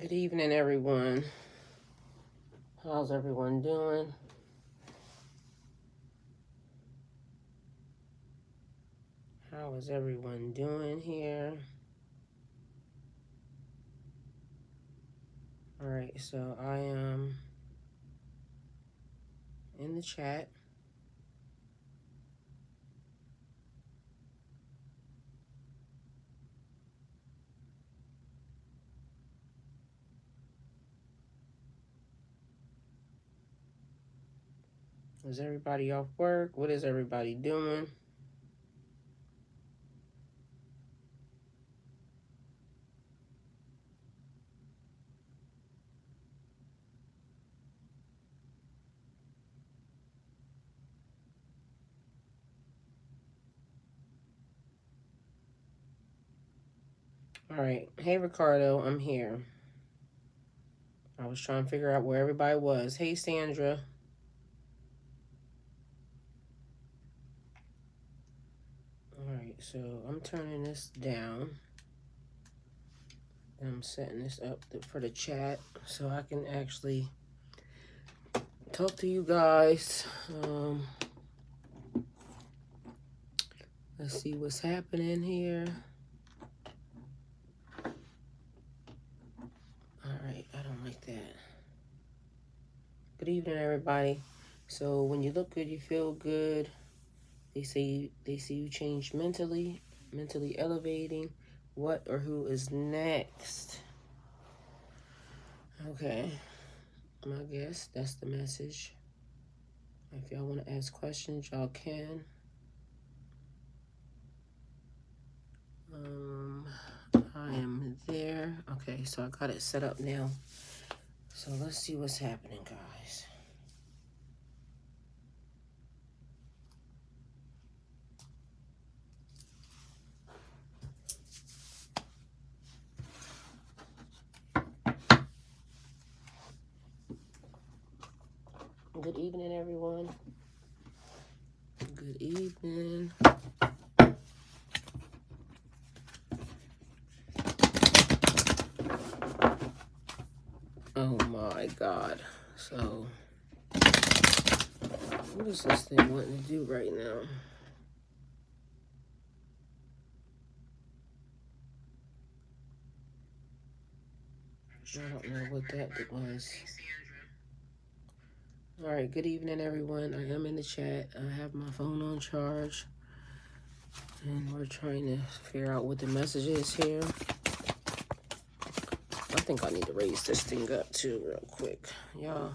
Good evening, everyone. How's everyone doing? How is everyone doing here? All right, so I am in the chat. Is everybody off work? What is everybody doing? All right. Hey, Ricardo, I'm here. I was trying to figure out where everybody was. Hey, Sandra. All right, so I'm turning this down. I'm setting this up for the chat so I can actually talk to you guys. Let's see what's happening here. All right, I don't like that. Good evening, everybody. So when you look good, you feel good. They see you change mentally elevating. What or who is next? Okay, I guess that's the message. If y'all want to ask questions, y'all can. I am there. Okay, so I got it set up now. So let's see what's happening, guys. Good evening, everyone. Good evening. Oh my God. So, what is this thing wanting to do right now? I don't know what that was. All right, good evening, everyone. I am in the chat. I have my phone on charge. And we're trying to figure out what the message is here. I think I need to raise this thing up too real quick. Y'all,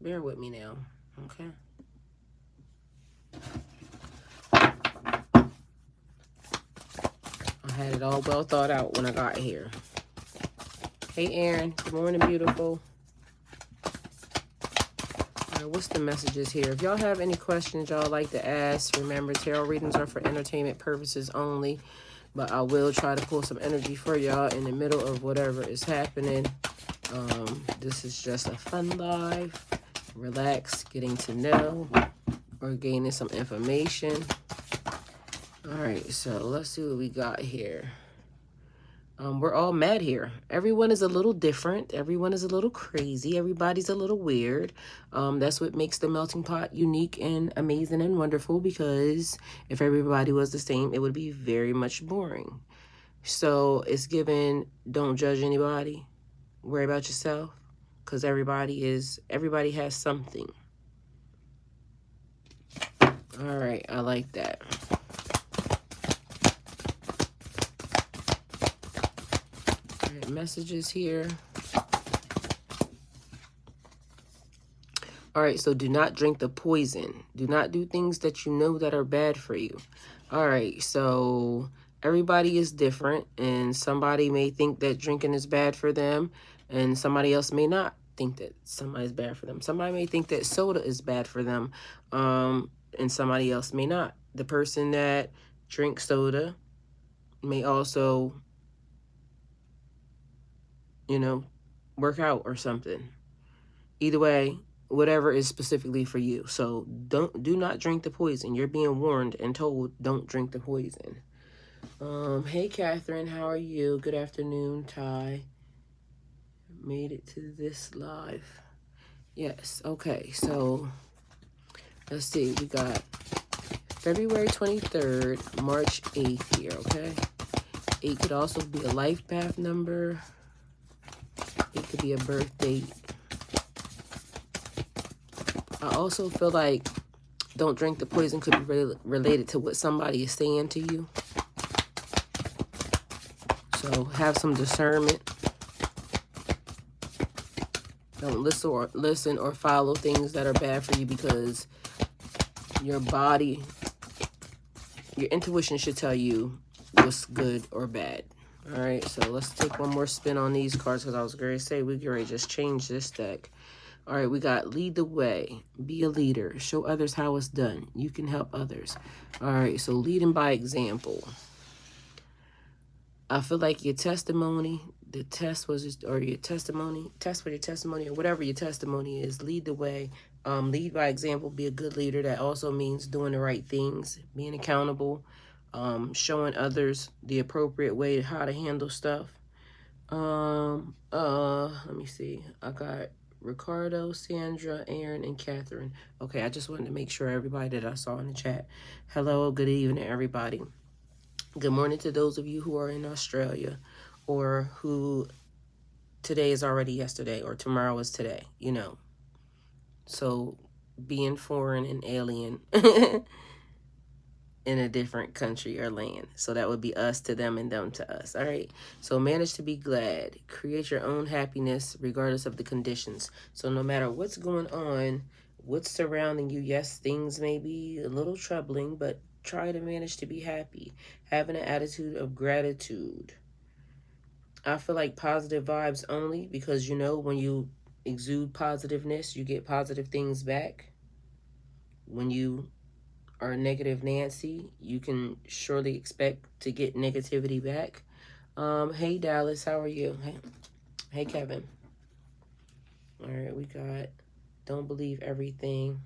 bear with me now, okay? I had it all well thought out when I got here. Hey, Aaron. Good morning, beautiful. All right, what's the messages here? If y'all have any questions y'all like to ask, remember, tarot readings are for entertainment purposes only. But I will try to pull some energy for y'all in the middle of whatever is happening. This is just a fun live. Relax, getting to know, or gaining some information. All right, so let's see what we got here. We're all mad here. Everyone is a little different. Everyone is a little crazy. Everybody's a little weird. That's what makes the melting pot unique and amazing and wonderful, because if everybody was the same, it would be very much boring. So it's given, don't judge anybody. Worry about yourself, because everybody has something. All right, I like that. Messages here. All right, so do not drink the poison. Do not do things that you know that are bad for you. All right, so everybody is different, and somebody may think that drinking is bad for them, and somebody else may not think that somebody's bad for them. Somebody may think that soda is bad for them, and somebody else may not. The person that drinks soda may also, work out or something. Either way, whatever is specifically for you. So do not drink the poison. You're being warned and told, don't drink the poison. Hey, Catherine, how are you? Good afternoon, Ty. made it to this live. Yes, okay, so let's see. We got February 23rd, March 8th here, okay? 8 could also be a life path number. It could be a birth date. I also feel like don't drink the poison could be related to what somebody is saying to you. So have some discernment. Don't listen or follow things that are bad for you, because your body, your intuition should tell you what's good or bad. All right, so let's take one more spin on these cards, because I was going to say we can just change this deck. All right, we got lead the way, be a leader, show others how it's done. You can help others. All right, so leading by example. I feel like your testimony, the test was just, or your testimony, test for your testimony, or whatever your testimony is, lead the way. Lead by example, be a good leader. That also means doing the right things, being accountable, showing others the appropriate way how to handle stuff. Let me see. I got Ricardo, Sandra, Aaron, and Catherine. Okay, I just wanted to make sure everybody that I saw in the chat. Hello, good evening, everybody. Good morning to those of you who are in Australia, or who today is already yesterday, or tomorrow is today, you know. So being foreign and alien in a different country or land. So that would be us to them and them to us. All right. So manage to be glad. Create your own happiness regardless of the conditions. So no matter what's going on, what's surrounding you, yes, things may be a little troubling, but try to manage to be happy. Having an attitude of gratitude. I feel like positive vibes only, because you know when you exude positiveness, you get positive things back. When you are negative Nancy, you can surely expect to get negativity back. Hey Dallas, how are you? Hey Kevin. All right, we got don't believe everything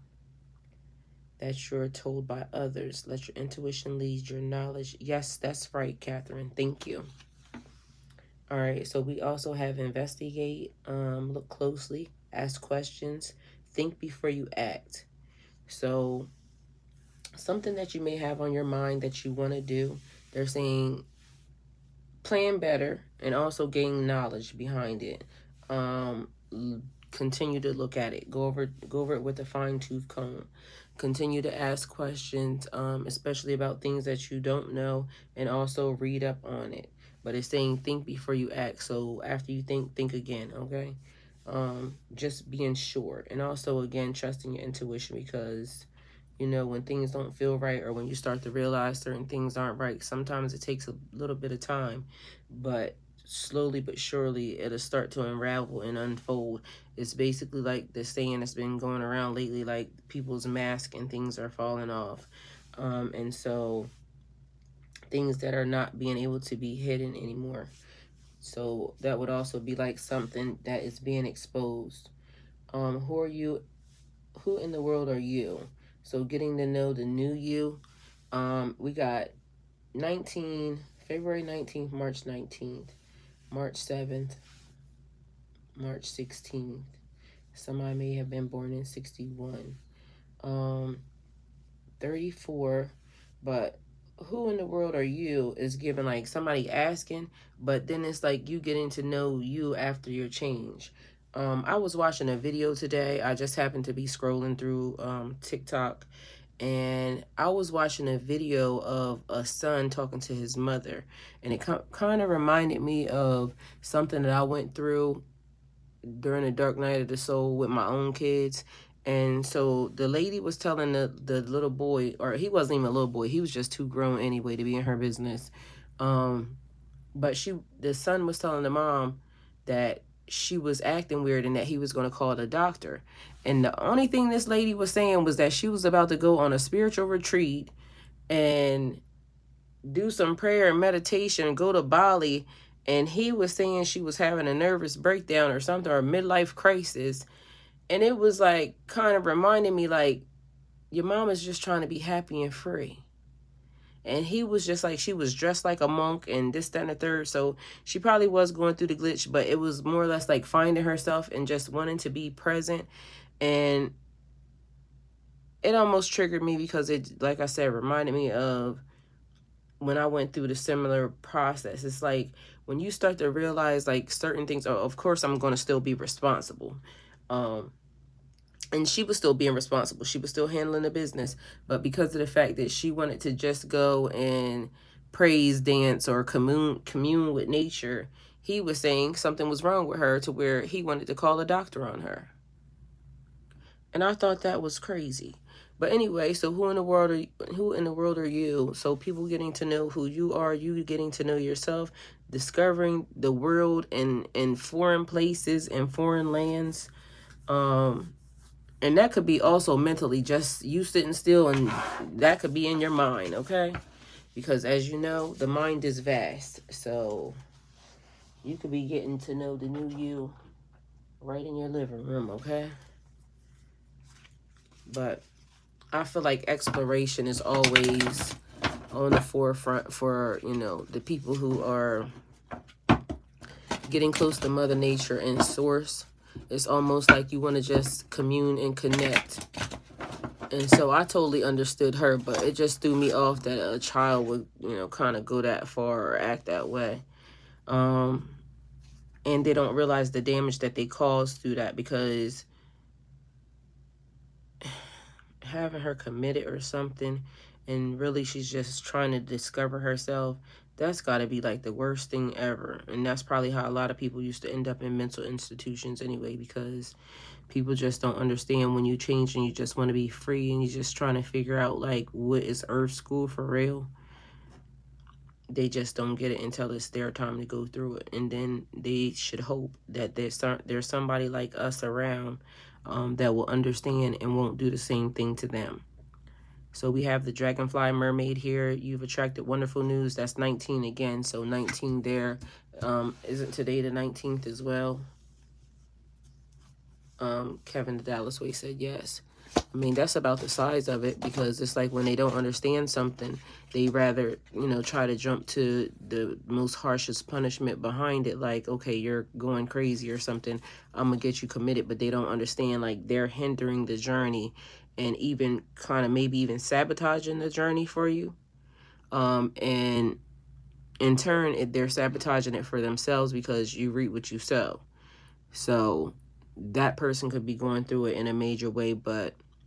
that you're told by others. Let your intuition lead your knowledge. Yes, that's right, Catherine. Thank you. All right, so we also have investigate, look closely, ask questions, think before you act. So something that you may have on your mind that you want to do, they're saying plan better and also gain knowledge behind it. Continue to look at it. Go over it with a fine-tooth comb. Continue to ask questions, especially about things that you don't know, and also read up on it. But it's saying think before you act. So after you think again, okay? Just being sure. And also, again, trusting your intuition, because you know, when things don't feel right, or when you start to realize certain things aren't right, sometimes it takes a little bit of time, but slowly but surely it'll start to unravel and unfold. It's basically like the saying that's been going around lately, like people's mask and things are falling off. And so things that are not being able to be hidden anymore. So that would also be like something that is being exposed. Who are you? Who in the world are you? So getting to know the new you. We got February 19th, March 19th, March 7th, March 16th. Somebody may have been born in 61. 34, but who in the world are you is given like somebody asking, but then it's like you getting to know you after your change. I was watching a video today. I just happened to be scrolling through TikTok, and I was watching a video of a son talking to his mother, and it kind of reminded me of something that I went through during the dark night of the soul with my own kids. And so the lady was telling the little boy, or he wasn't even a little boy, he was just too grown anyway to be in her business. But the son was telling the mom that she was acting weird and that he was going to call the doctor. And the only thing this lady was saying was that she was about to go on a spiritual retreat and do some prayer and meditation, go to Bali. And he was saying she was having a nervous breakdown or something, or a midlife crisis. And it was like kind of reminding me like, your mom is just trying to be happy and free. And he was just like, she was dressed like a monk and this, that, and the third. So she probably was going through the glitch, but it was more or less like finding herself and just wanting to be present. And it almost triggered me because it, like I said, reminded me of when I went through the similar process. It's like when you start to realize like certain things, oh, of course I'm going to still be responsible. And she was still being responsible. She was still handling the business. But because of the fact that she wanted to just go and praise dance or commune with nature, he was saying something was wrong with her to where he wanted to call a doctor on her. And I thought that was crazy. But anyway, so who in the world are you? So people getting to know who you are, you getting to know yourself, discovering the world in foreign places and foreign lands. And that could be also mentally, just you sitting still, and that could be in your mind, okay? Because as you know, the mind is vast. So you could be getting to know the new you right in your living room, okay? But I feel like exploration is always on the forefront for, you know, the people who are getting close to Mother Nature and Source. It's almost like you want to just commune and connect. And so I totally understood her, but it just threw me off that a child would, you know, kind of go that far or act that way. And they don't realize the damage that they cause through that, because having her committed or something, and really she's just trying to discover herself, that's got to be like the worst thing ever. And that's probably how a lot of people used to end up in mental institutions anyway, because people just don't understand when you change and you just want to be free and you're just trying to figure out like what is Earth School for real. They just don't get it until it's their time to go through it. And then they should hope that there's somebody like us around that will understand and won't do the same thing to them. So we have the Dragonfly Mermaid here. You've attracted wonderful news. That's 19 again. So 19 there. Isn't today the 19th as well? Kevin the Dallas Way said yes. I mean, that's about the size of it, because it's like when they don't understand something, they rather, you know, try to jump to the most harshest punishment behind it. Like, okay, you're going crazy or something, I'm going to get you committed. But they don't understand, like, they're hindering the journey and even kind of maybe even sabotaging the journey for you. And in turn, they're sabotaging it for themselves, because you reap what you sow. So that person could be going through it in a major way,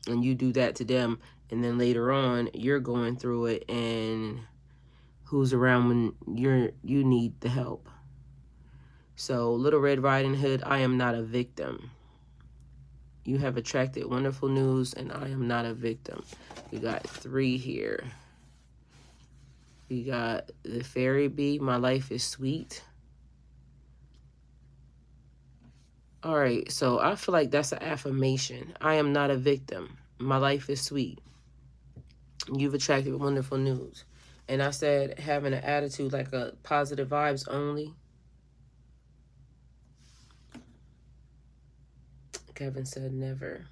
and you do that to them, and then later on you're going through it, and who's around when you need the help? So Little Red Riding Hood, I am not a victim. You have attracted wonderful news, and I am not a victim. We got 3 here. We got the Fairy Bee, my life is sweet. All right, so I feel like that's an affirmation. I am not a victim. My life is sweet. You've attracted wonderful news. And I said having an attitude like a positive vibes only. Kevin said never.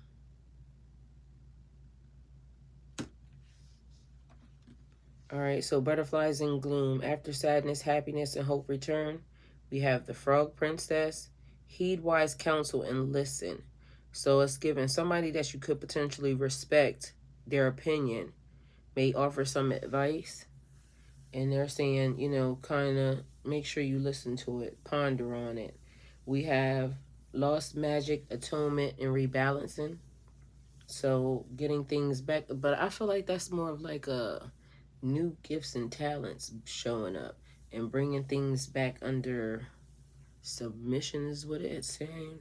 All right, so butterflies in gloom. After sadness, happiness, and hope return. We have the Frog Princess. Heed wise counsel and listen. So it's giving somebody that you could potentially respect their opinion may offer some advice. And they're saying, you know, kind of make sure you listen to it, ponder on it. We have lost magic, atonement, and rebalancing. So getting things back. But I feel like that's more of like a new gifts and talents showing up and bringing things back under submission is what it's saying,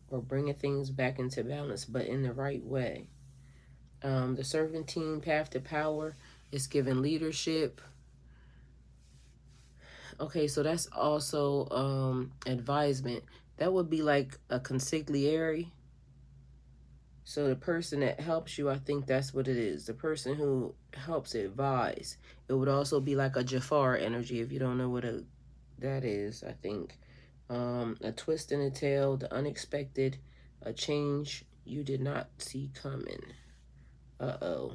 or bringing things back into balance, but in the right way. The Serpentine Path to Power is giving leadership. Okay, so that's also advisement. That would be like a consigliere. So the person that helps you, I think that's what it is. The person who helps advise. It would also be like a Jafar energy, if you don't know what that is, I think. A twist in the tail, the unexpected, a change you did not see coming. Uh-oh.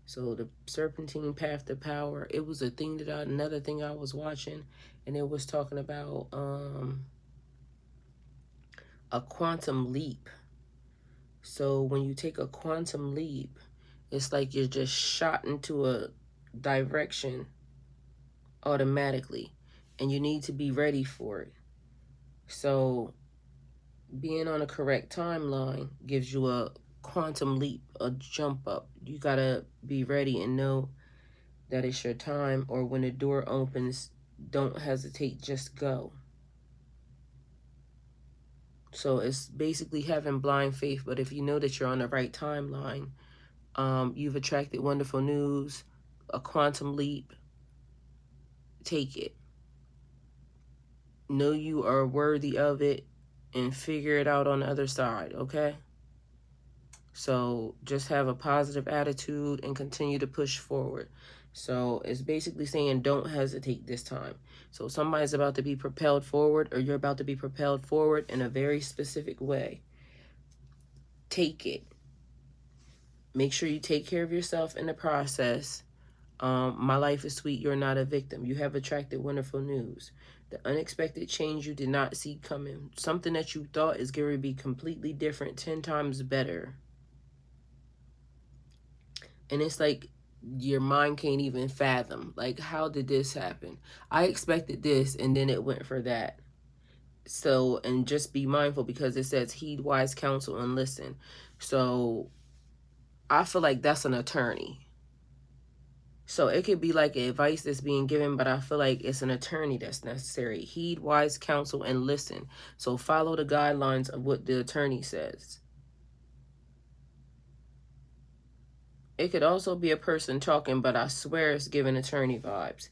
So the serpentine path to power, it was a thing that another thing I was watching, and it was talking about a quantum leap. So when you take a quantum leap, it's like you're just shot into a direction automatically, and you need to be ready for it. So being on a correct timeline gives you a quantum leap, a jump up. You gotta be ready and know that it's your time, or when the door opens, don't hesitate, just go. So it's basically having blind faith, but if you know that you're on the right timeline, you've attracted wonderful news, a quantum leap, take it. Know you are worthy of it and figure it out on the other side, okay? So just have a positive attitude and continue to push forward. So it's basically saying don't hesitate this time. So somebody's about to be propelled forward, or you're about to be propelled forward in a very specific way. Take it. Make sure you take care of yourself in the process. My life is sweet. You're not a victim. You have attracted wonderful news. The unexpected change you did not see coming. Something that you thought is going to be completely different, 10 times better. And it's like your mind can't even fathom. Like, how did this happen? I expected this, and then it went for that. So, and just be mindful, because it says heed wise counsel and listen. So I feel like that's an attorney. So it could be like advice that's being given, but I feel like it's an attorney that's necessary. Heed wise counsel and listen. So follow the guidelines of what the attorney says. It could also be a person talking, but I swear it's giving attorney vibes.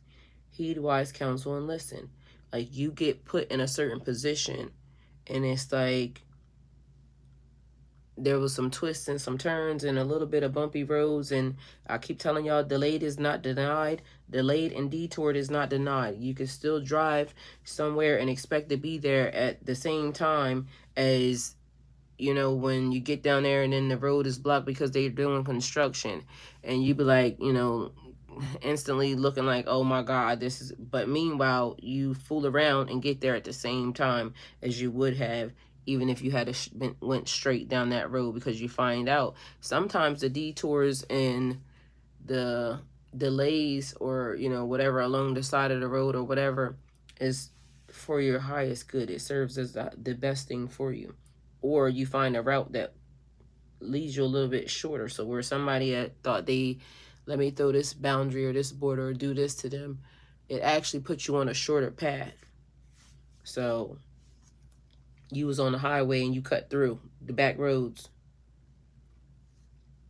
Heed wise counsel and listen. Like, you get put in a certain position, and it's like there was some twists and some turns and a little bit of bumpy roads, and I keep telling y'all, delayed is not denied. Delayed and detoured is not denied. You can still drive somewhere and expect to be there at the same time as, you know, when you get down there and then the road is blocked because they're doing construction, and you be like, you know, instantly looking like, oh my God, this is, but meanwhile, you fool around and get there at the same time as you would have even if you had went straight down that road, because you find out sometimes the detours and the delays, or, you know, whatever along the side of the road or whatever, is for your highest good. It serves as the best thing for you. Or you find a route that leads you a little bit shorter. So where somebody had thought let me throw this boundary or this border or do this to them, it actually puts you on a shorter path. So you was on the highway and you cut through the back roads,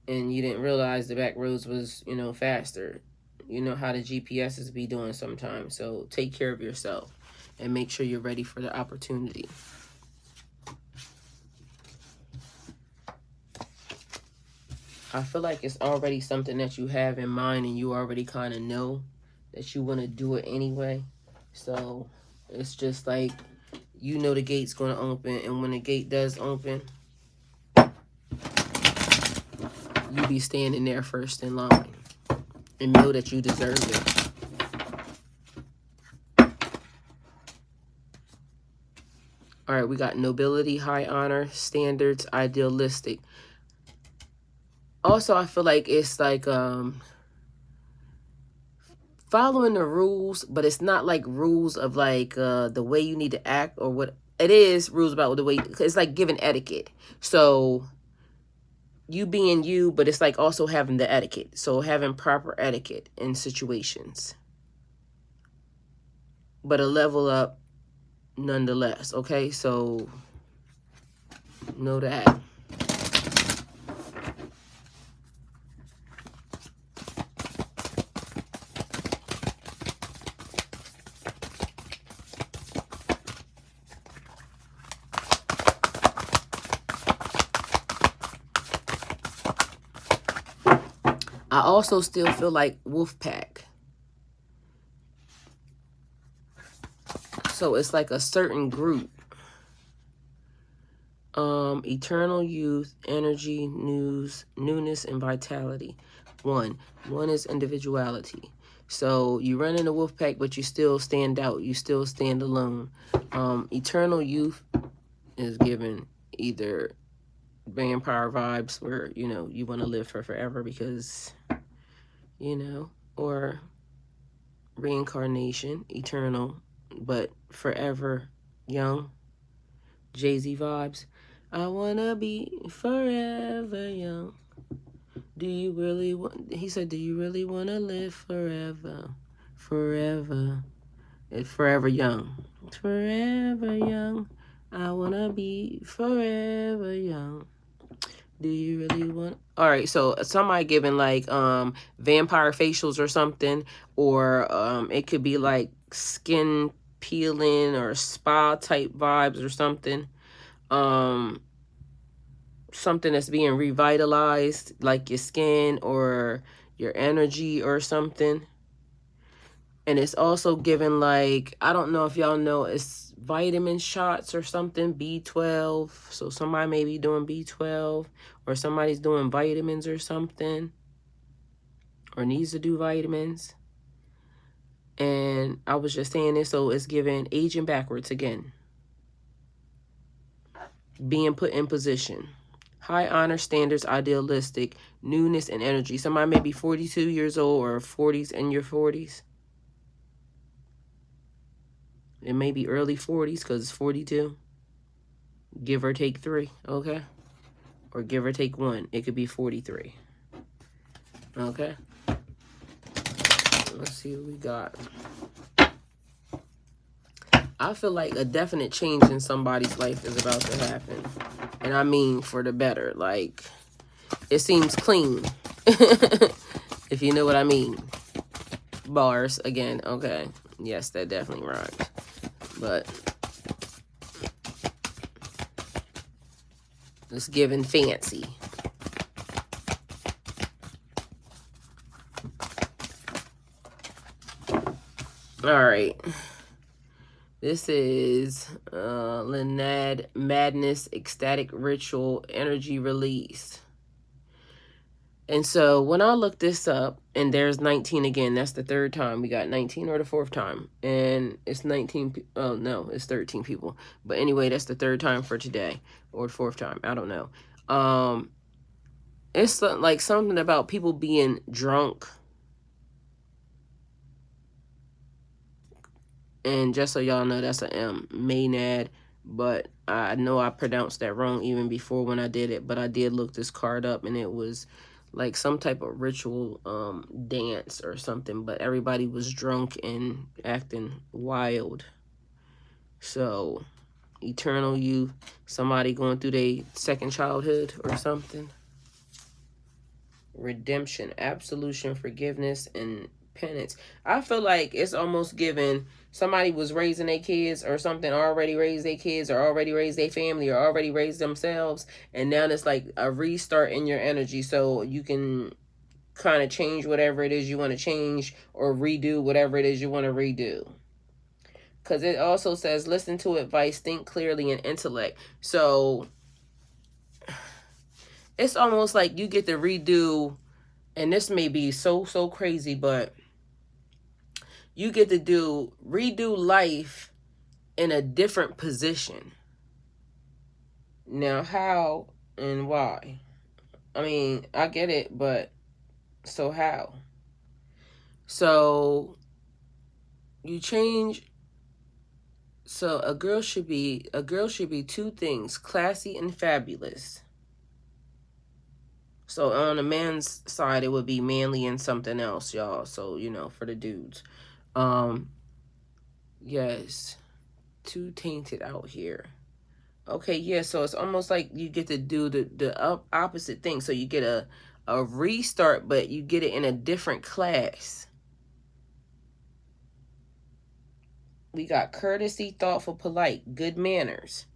and you didn't realize the back roads was, you know, faster. You know how the GPSs be doing sometimes. So take care of yourself and make sure you're ready for the opportunity. I feel like it's already something that you have in mind, and you already kind of know that you want to do it anyway. So it's just like, you know, the gate's going to open, and when the gate does open, you be standing there first in line and know that you deserve it. All right, we got nobility, high honor, standards, idealistic. Also, I feel like it's like following the rules, but it's not like rules of like the way you need to act, or what it is, rules about the way, it's like giving etiquette. So you being you, but it's like also having the etiquette. So having proper etiquette in situations, but a level up nonetheless. Okay, so know that. I also still feel like wolf pack. So it's like a certain group. Eternal youth, energy, newness, and vitality. one. One is individuality. So you run in a wolf pack, but you still stand out. You still stand alone. Eternal youth is given either vampire vibes where, you know, you want to live for forever because, you know, or reincarnation, eternal, but forever young. Jay-Z vibes. I want to be forever young. Do you really want, he said, do you really want to live forever? Forever. It's forever young. Forever young. I want to be forever young. Do you really want? All right, so somebody giving like vampire facials or something, or it could be like skin peeling or spa type vibes or something. Something that's being revitalized, like your skin or your energy or something. And it's also given like, I don't know if y'all know, it's vitamin shots or something, B12. So somebody may be doing B12, or somebody's doing vitamins or something, or needs to do vitamins. And I was just saying this, so it's given aging backwards again. Being put in position. High honor standards, idealistic, newness and energy. Somebody may be 42 years old or 40s, in your 40s. It may be early 40s because it's 42. Give or take 3, okay? Or give or take 1. It could be 43. Okay? Let's see what we got. I feel like a definite change in somebody's life is about to happen. And I mean for the better. Like, it seems clean. If you know what I mean. Bars, again, okay. Yes, that definitely rhymes. But it's giving fancy. All right. This is Linad Madness, Ecstatic Ritual, Energy Release. And so when I looked this up, and there's 19 again, that's the third time. We got 19 or the fourth time. And it's 19, oh no, it's 13 people. But anyway, that's the third time for today, or the fourth time, I don't know. It's like something about people being drunk. And just so y'all know, that's a M, Maynard. But I know I pronounced that wrong even before when I did it. But I did look this card up, and it was like some type of ritual dance or something. But everybody was drunk and acting wild. So, eternal youth, somebody going through their second childhood or something. Redemption, absolution, forgiveness, and penance. I feel like it's almost given somebody was raising their kids or something, already raised their kids or already raised their family or already raised themselves, and now it's like a restart in your energy, so you can kind of change whatever it is you want to change or redo whatever it is you want to redo. Because it also says listen to advice, think clearly, and intellect. So it's almost like you get to redo, and this may be so crazy, but you get to redo life in a different position. Now, how and why? I mean, I get it, but so how? So you change. So a girl should be two things: classy and fabulous. So on the man's side, it would be manly and something else, y'all. So, you know, for the dudes. Yes. Too tainted out here. Okay, yeah, so it's almost like you get to do the opposite thing. So you get a restart, but you get it in a different class. We got courtesy, thoughtful, polite, good manners.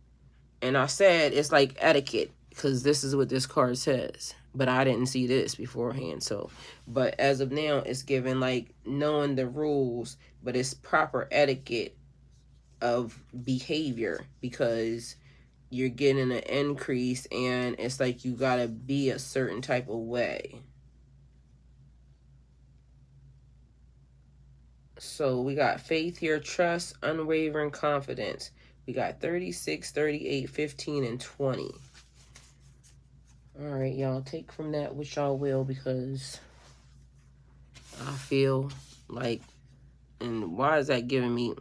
And I said it's like etiquette, because this is what this card says. But I didn't see this beforehand. So, but as of now, it's given like knowing the rules, but it's proper etiquette of behavior, because you're getting an increase and it's like you gotta be a certain type of way. So we got faith here, trust, unwavering confidence. We got 36, 38, 15, and 20. All right, y'all, take from that what y'all will, because I feel like, and why is that giving me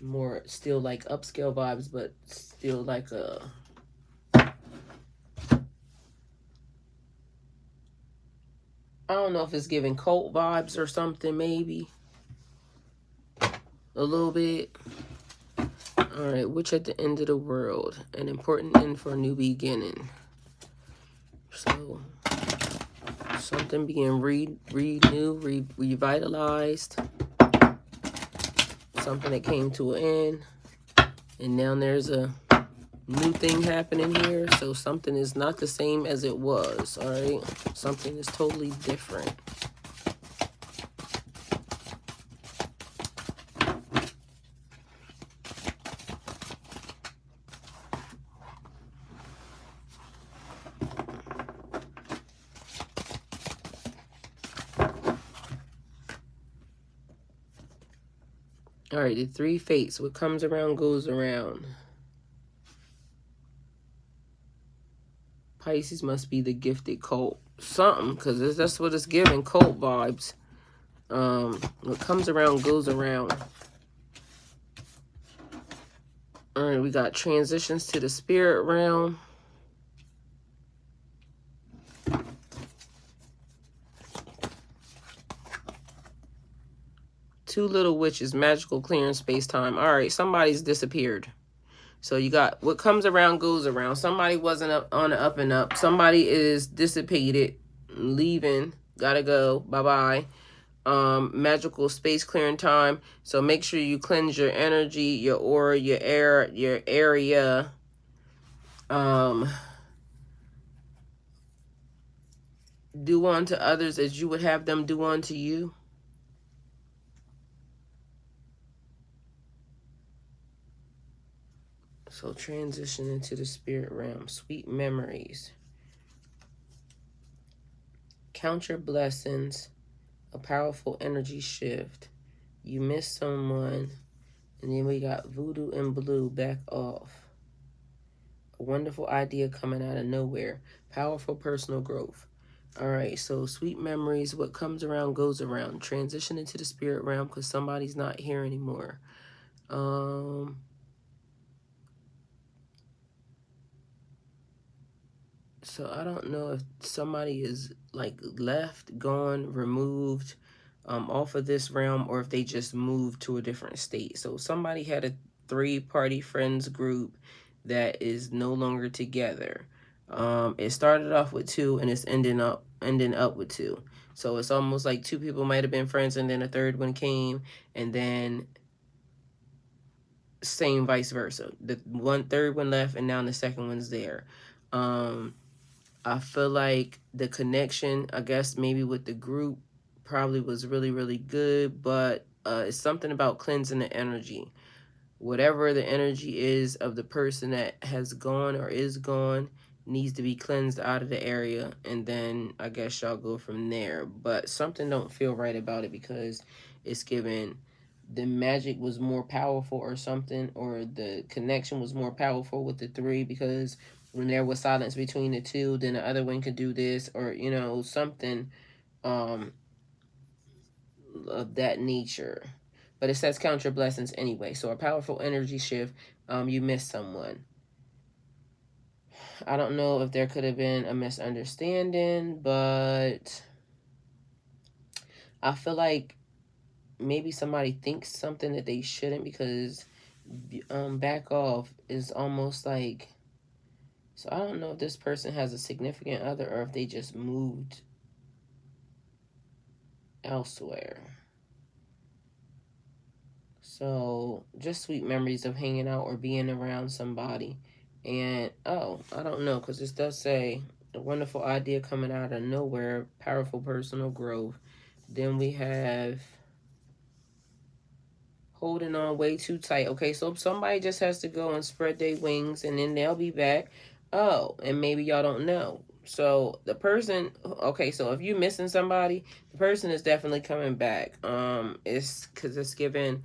more still like upscale vibes, but still like a, I don't know if it's giving cult vibes or something, maybe a little bit. All right, which at the end of the world, an important end for a new beginning. So something being renewed, revitalized, something that came to an end, and now there's a new thing happening here. So something is not the same as it was. All right, something is totally different. All right, the three fates. What comes around goes around. Pisces must be the gifted cult. Something, because that's what it's giving, cult vibes. What comes around goes around. All right, we got transitions to the spirit realm. Two little witches, magical clearing space-time. All right, somebody's disappeared. So you got what comes around goes around. Somebody wasn't up on the up and up. Somebody is dissipated, leaving, gotta go, bye-bye. Magical space clearing time. So make sure you cleanse your energy, your aura, your air, your area. Do unto others as you would have them do unto you. So transition into the spirit realm. Sweet memories. Count your blessings. A powerful energy shift. You miss someone. And then we got voodoo and blue, back off. A wonderful idea coming out of nowhere. Powerful personal growth. All right, so sweet memories. What comes around goes around. Transition into the spirit realm because somebody's not here anymore. So I don't know if somebody is like left, gone, removed off of this realm, or if they just moved to a different state. So somebody had a 3-party friends group that is no longer together. It started off with 2 and it's ending up with 2. So it's almost like 2 people might have been friends and then a third one came, and then same vice versa. The third one left and now the second one's there. I feel like the connection, I guess maybe with the group, probably was really, really good, but it's something about cleansing the energy. Whatever the energy is of the person that has gone or is gone needs to be cleansed out of the area, and then I guess y'all go from there. But something don't feel right about it because it's given the magic was more powerful or something, or the connection was more powerful with the 3 because when there was silence between the 2, then the other one could do this, or something of that nature. But it says count your blessings anyway. So a powerful energy shift. You missed someone. I don't know if there could have been a misunderstanding, but I feel like maybe somebody thinks something that they shouldn't, because back off is almost like, so I don't know if this person has a significant other or if they just moved elsewhere. So just sweet memories of hanging out or being around somebody. And I don't know, because this does say a wonderful idea coming out of nowhere, powerful personal growth. Then we have holding on way too tight. Okay, so somebody just has to go and spread their wings and then they'll be back. Oh, and maybe y'all don't know. So the person, okay, so if you're missing somebody, the person is definitely coming back. It's because it's given,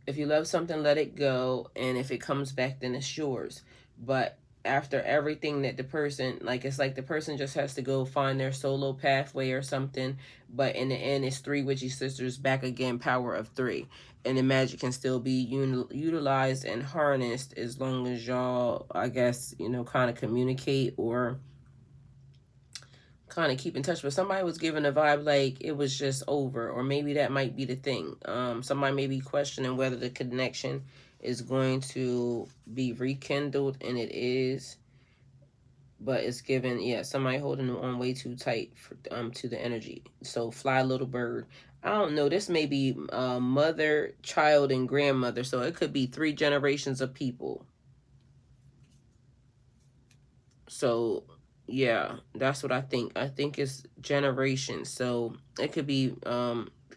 if you love something, let it go, and if it comes back, then it's yours. But after everything that the person, like, it's like the person just has to go find their solo pathway or something. But in the end, it's three witchy sisters back again, power of three, and the magic can still be utilized and harnessed as long as y'all, I guess, you know, kind of communicate or kind of keep in touch. But somebody was giving a vibe like it was just over, or maybe that might be the thing. Somebody may be questioning whether the connection is going to be rekindled, and it is, but it's given, yeah, somebody holding on way too tight for, to the energy. So fly little bird. I don't know, this may be mother, child, and grandmother, so it could be three generations of people. So yeah, that's what I think. I think it's generations. So it could be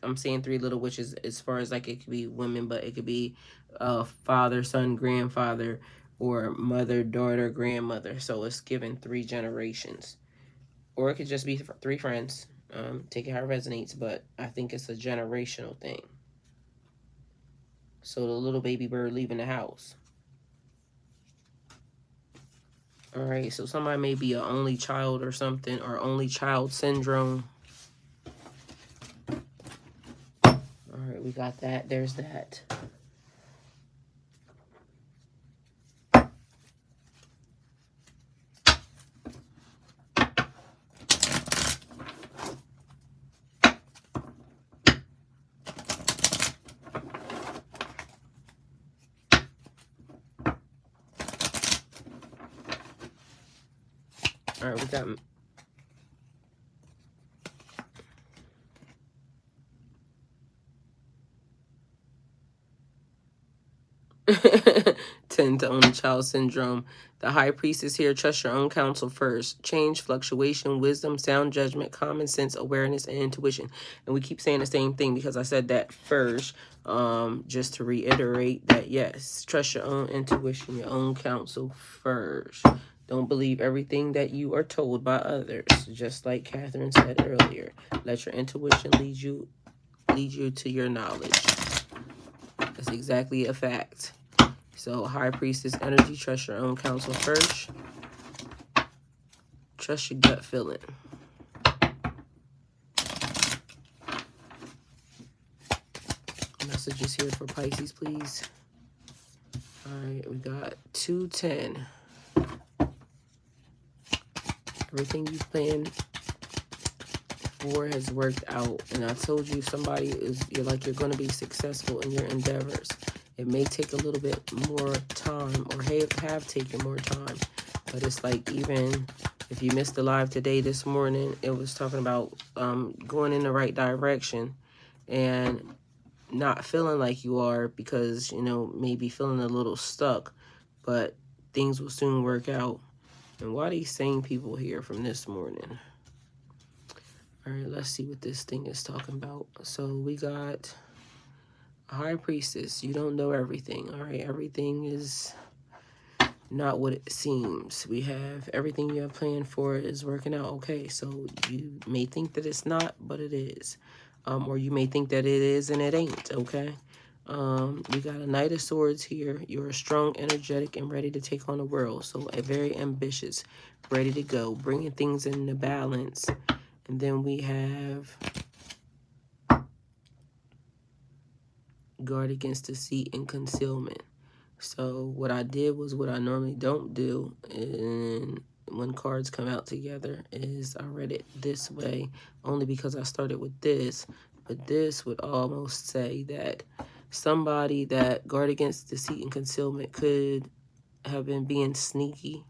I'm saying three little witches as far as like it could be women, but it could be father, son, grandfather, or mother, daughter, grandmother. So it's given three generations. Or it could just be three friends. Take it how it resonates, but I think it's a generational thing. So the little baby bird leaving the house. All right, so somebody may be an only child or something, or only child syndrome. All right, we got that. There's that. All right, we got 10 to only child syndrome. The high priestess here. Trust your own counsel first. Change, fluctuation, wisdom, sound judgment, common sense, awareness, and intuition. And we keep saying the same thing because I said that first. Just to reiterate that, yes, trust your own intuition, your own counsel first. Don't believe everything that you are told by others. Just like Catherine said earlier, let your intuition lead you to your knowledge. That's exactly a fact. So, high priestess energy, trust your own counsel first. Trust your gut feeling. Messages here for Pisces, please. All right, we got 210. Everything you planned for has worked out. And I told you somebody you're going to be successful in your endeavors. It may take a little bit more time, or have taken more time. But it's like, even if you missed the live today, this morning, it was talking about going in the right direction and not feeling like you are, because, you know, maybe feeling a little stuck, but things will soon work out. And why these same people here from this morning? All right, let's see what this thing is talking about. So we got a high priestess. You don't know everything. All right, everything is not what it seems. We have everything you have planned for is working out. Okay, so you may think that it's not, but it is. Or you may think that it is and it ain't, okay? We got a Knight of Swords here. You're strong, energetic, and ready to take on the world. So very ambitious, ready to go, bringing things into balance. And then we have guard against deceit and concealment. So what I did was what I normally don't do, and when cards come out together, is I read it this way, only because I started with this. But this would almost say that somebody that guard against deceit and concealment could have been being sneaky,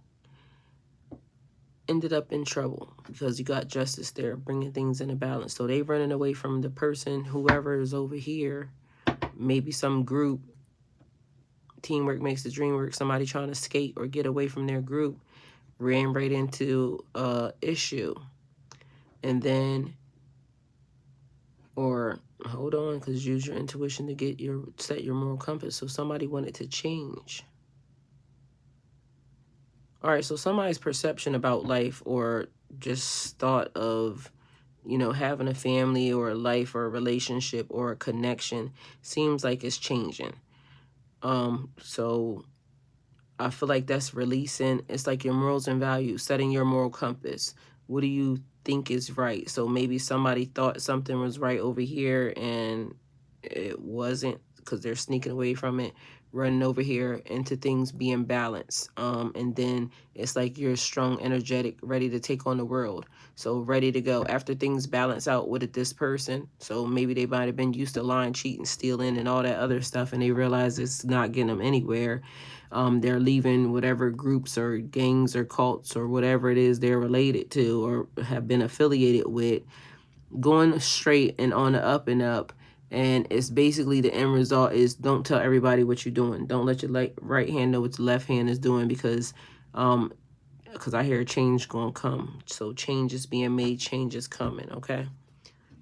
ended up in trouble, because you got justice there, bringing things into balance. So they running away from the person, whoever is over here, maybe some group. Teamwork makes the dream work. Somebody trying to escape or get away from their group ran right into a issue. And then, or hold on, because use your intuition to set your moral compass. So somebody wanted to change. All right, so somebody's perception about life, or just thought of, having a family or a life or a relationship or a connection, seems like it's changing. So I feel like that's releasing. It's like your morals and values, setting your moral compass. What do you think is right? So maybe somebody thought something was right over here and it wasn't, because they're sneaking away from it, running over here into things being balanced. And then it's like you're strong, energetic, ready to take on the world. So ready to go after things balance out with this person. So maybe they might have been used to lying, cheating, stealing, and all that other stuff, and they realize it's not getting them anywhere. They're leaving whatever groups or gangs or cults or whatever it is they're related to or have been affiliated with, going straight and on the up and up. And it's basically the end result is, don't tell everybody what you're doing. Don't let your right hand know what the left hand is doing, because I hear change gonna come. So change is being made, change is coming, okay?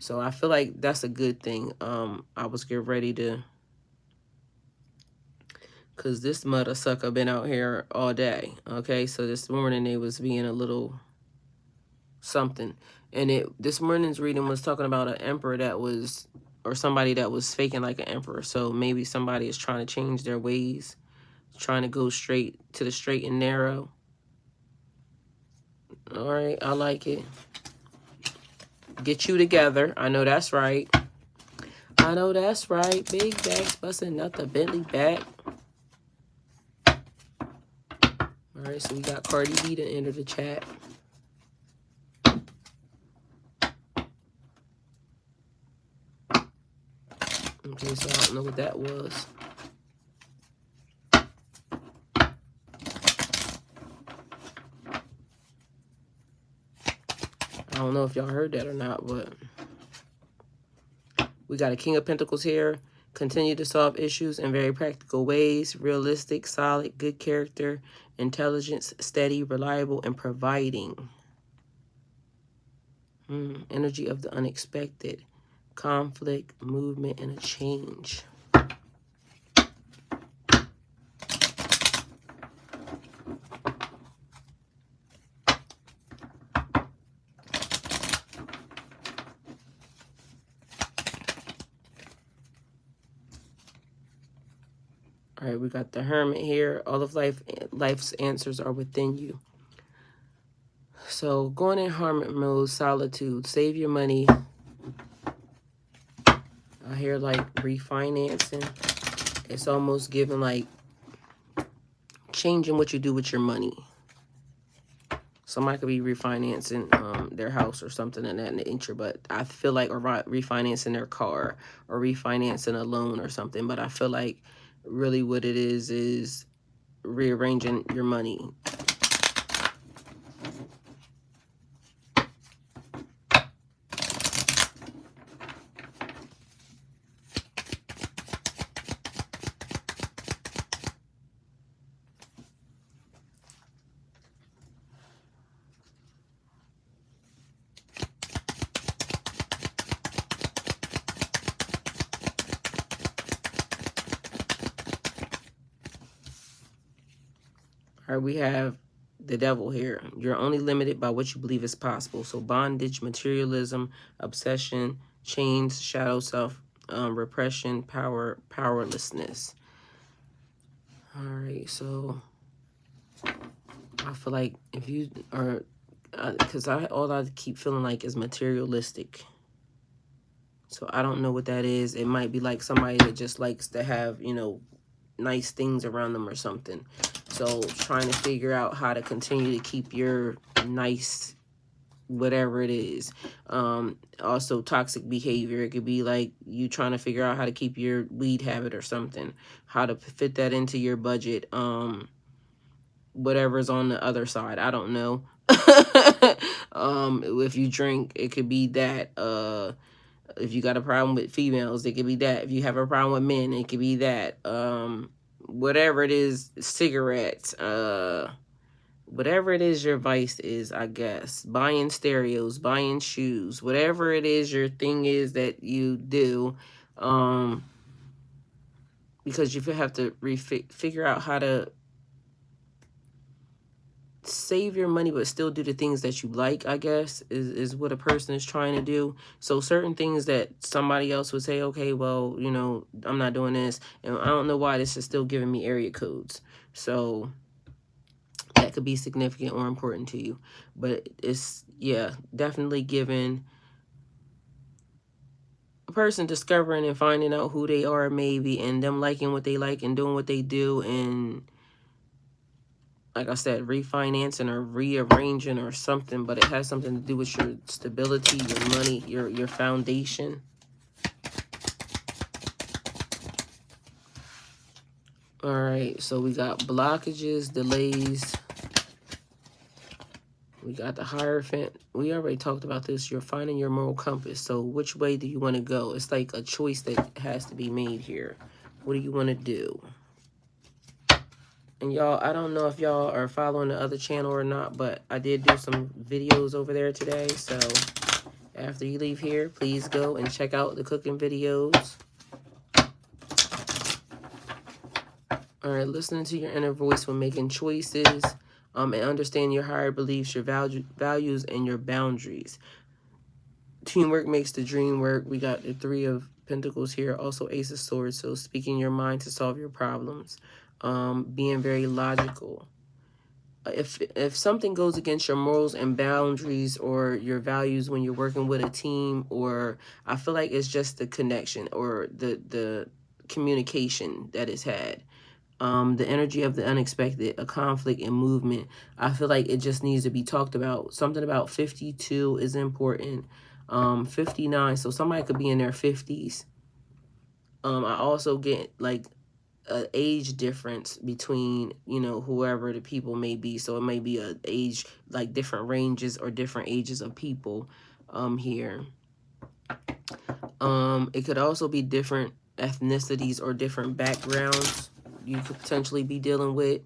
So I feel like that's a good thing. I was getting ready to, because this mother sucker been out here all day, okay? So this morning they was being a little something. And this morning's reading was talking about an emperor that was, or somebody that was faking like an emperor. So maybe somebody is trying to change their ways, trying to go straight to the straight and narrow. All right, I like it. Get you together. I know that's right. I know that's right. Big bags busting out the Bentley back. All right, so we got Cardi B to enter the chat. Okay, so I don't know what that was. I don't know if y'all heard that or not, but we got a King of Pentacles here. Continue to solve issues in very practical ways. Realistic, solid, good character, intelligence, steady, reliable, and providing. Energy of the unexpected. Conflict, movement, and a change. All right, we got the Hermit here. All of life's answers are within you. So going in hermit mode, solitude, save your money. I hear like refinancing. It's almost giving like changing what you do with your money. Somebody could be refinancing their house or something in that nature, but I feel like, or refinancing their car or refinancing a loan or something. But I feel like really what it is rearranging your money. All right, we have the devil here. You're only limited by what you believe is possible. So bondage, materialism, obsession, chains, shadow self, repression, powerlessness. All right, so I feel like if you are, because all I keep feeling like is materialistic. So I don't know what that is. It might be like somebody that just likes to have, nice things around them or something. So trying to figure out how to continue to keep your nice whatever it is. Also toxic behavior. It could be like you trying to figure out how to keep your weed habit or something. How to fit that into your budget. Whatever's on the other side. I don't know. If you drink, it could be that. If you got a problem with females, it could be that. If you have a problem with men, it could be that. Whatever it is, cigarettes, whatever it is your vice is, I guess. Buying stereos, buying shoes, whatever it is your thing is that you do, because you have to figure out how to save your money but still do the things that you like, I guess, is what a person is trying to do. So certain things that somebody else would say, okay, well, you know, I'm not doing this, and I don't know why this is still giving me area codes. So that could be significant or important to you. But it's, yeah, definitely giving a person discovering and finding out who they are, maybe, and them liking what they like and doing what they do, and like I said, refinancing or rearranging or something, but it has something to do with your stability, your money, your foundation. All right, so we got blockages, delays. We got the Hierophant. We already talked about this. You're finding your moral compass. So which way do you want to go? It's like a choice that has to be made here. What do you want to do? And y'all, I don't know if y'all are following the other channel or not, but I did do some videos over there today. So after you leave here, please go and check out the cooking videos. All right, listening to your inner voice when making choices, and understand your higher beliefs, your values, and your boundaries. Teamwork makes the dream work. We got the Three of Pentacles here, also Ace of Swords. So speaking your mind to solve your problems, being very logical. If something goes against your morals and boundaries or your values when you're working with a team, or I feel like it's just the connection or the communication that is had. The energy of the unexpected, a conflict and movement. I feel like it just needs to be talked about. Something about 52 is important. 59, so somebody could be in their 50s. I also get like an age difference between, you know, whoever the people may be. So it may be a age, like different ranges or different ages of people here. It could also be different ethnicities or different backgrounds you could potentially be dealing with.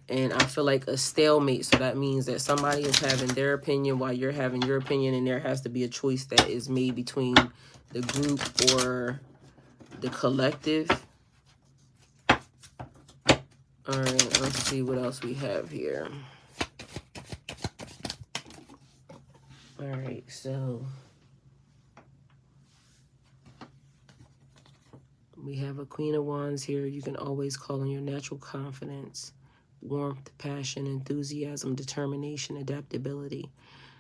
And I feel like a stalemate, so that means that somebody is having their opinion while you're having your opinion, and there has to be a choice that is made between the group or the collective. All right, let's see what else we have here. All right, so we have a Queen of Wands here. You can always call on your natural confidence, warmth, passion, enthusiasm, determination, adaptability.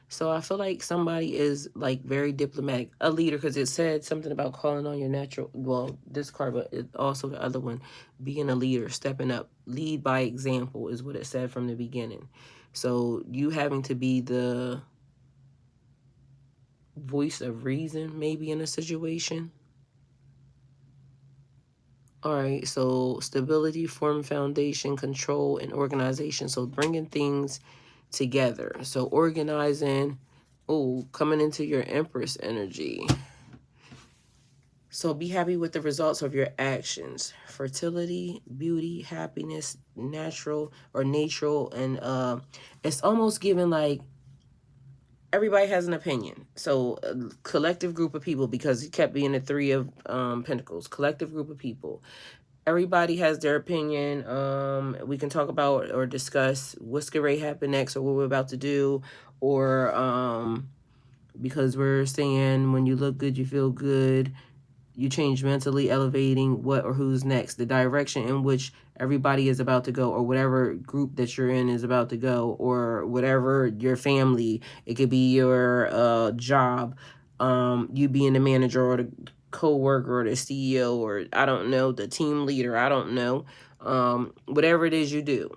So I feel like somebody is like very diplomatic, a leader, because it said something about calling on your natural, well, this card, but it also the other one, being a leader, stepping up, lead by example is what it said from the beginning. So you having to be the voice of reason maybe in a situation. All right, so stability, form, foundation, control, and organization. So bringing things together. So organizing, coming into your Empress energy. So be happy with the results of your actions. Fertility, beauty, happiness, natural, and it's almost given like everybody has an opinion. So a collective group of people, because it kept being the Three of Pentacles, collective group of people. Everybody has their opinion. We can talk about or discuss what's going to happen next or what we're about to do. Or because we're saying when you look good, you feel good. You change mentally, elevating what or who's next. The direction in which everybody is about to go, or whatever group that you're in is about to go, or whatever your family. It could be your job, you being the manager or the co-worker or the CEO, or I don't know, the team leader, I don't know. Whatever it is you do.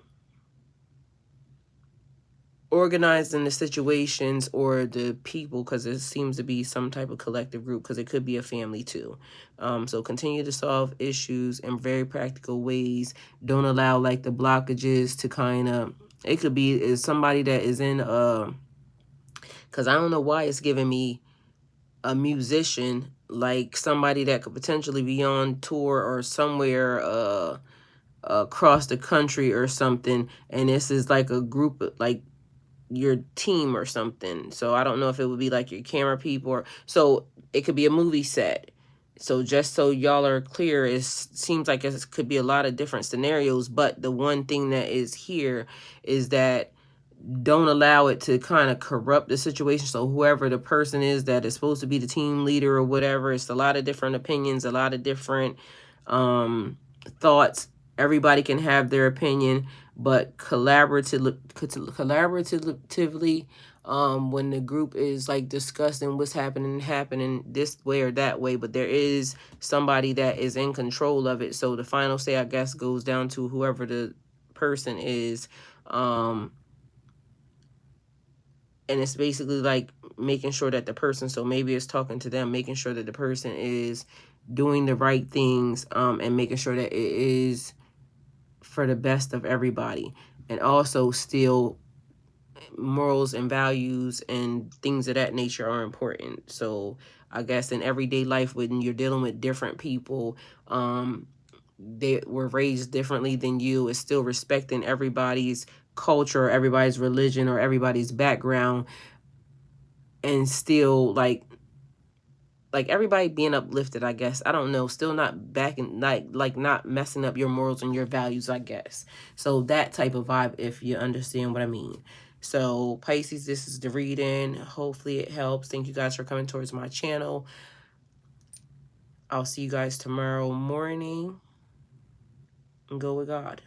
Organizing the situations or the people, because it seems to be some type of collective group, because it could be a family too. So continue to solve issues in very practical ways. Don't allow like the blockages to kind of, it could be is somebody that is in, because I don't know why it's giving me a musician, like somebody that could potentially be on tour or somewhere across the country or something, and this is like a group of, like, your team or something. So I don't know if it would be like your camera people, or so it could be a movie set. So just so y'all are clear, it seems like it could be a lot of different scenarios, but the one thing that is here is that don't allow it to kind of corrupt the situation. So whoever the person is that is supposed to be the team leader or whatever, it's a lot of different opinions, a lot of different thoughts. Everybody can have their opinion, but collaboratively, when the group is like discussing what's happening this way or that way, but there is somebody that is in control of it. So the final say, I guess, goes down to whoever the person is. And it's basically like making sure that the person, so maybe it's talking to them, making sure that the person is doing the right things, and making sure that it is for the best of everybody. And also still morals and values and things of that nature are important. So I guess in everyday life, when you're dealing with different people, they were raised differently than you, it's still respecting everybody's culture, everybody's religion, or everybody's background, and still like everybody being uplifted, I guess. I don't know, still not backing, like not messing up your morals and your values, I guess. So that type of vibe, if you understand what I mean. So Pisces, this is the reading. Hopefully it helps. Thank you guys for coming towards my channel. I'll see you guys tomorrow morning. And go with God.